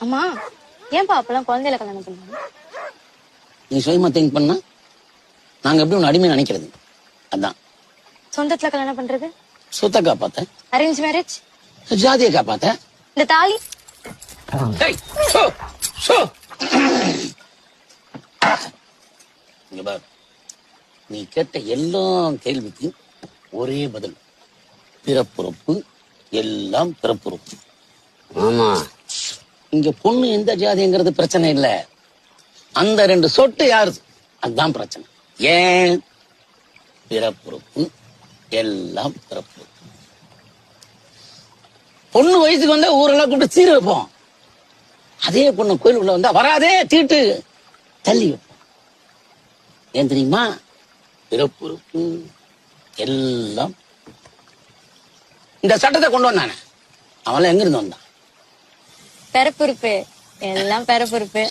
அம்மா ஏன்பா அப்பெல்லாம் குழந்தையில கல்யாணம் பண்ணாங்க? நீ சுயமா திங்க் பண்ணா நாங்க எப்படி ஒண்ணு அடிமை நினைக்கிறது? அதான் சொந்தத்துல கல்யாணம் பண்றது, சொத்தை காப்பாத்த, அரேஞ்ச் மேரேஜ், ஜாதியை காப்பாத்த. இந்த தாலி. டேய், சோ, சோ. இங்க பாரு, நீ கேட்ட எல்லா கேள்விக்கும் ஒரே பதில். பிறப்புறுப்பு எல்லாம் பிறப்புறுப்பு. ஆமா, இங்க பொண்ணு எந்த ஜாதிங்கிறது பிரச்சனை இல்ல, அந்த 2 சொட்டு யாரு அதுதான் பிரச்சனை. ஏன்? பிறப்புறுப்பு எல்லாம் பிறப்புறுப்பு. பொண்ணு வயசுக்கு வந்தா ஊரெல்லாம் கூப்பிட்டு சீர வைப்போம். அதே பொண்ணு கோயிலுக்குள்ள வந்தா வராதே தீட்டு தள்ளி வைப்போம். ஏன் தெரியுமா? பிறப்புறுப்பு எல்லாம். இந்த சட்டத்தை கொண்டு வந்தானே அவன் எங்க இருந்து வந்தான்? பெறப்பொறுப்பு எல்லாம் பெறப்பொறுப்பு.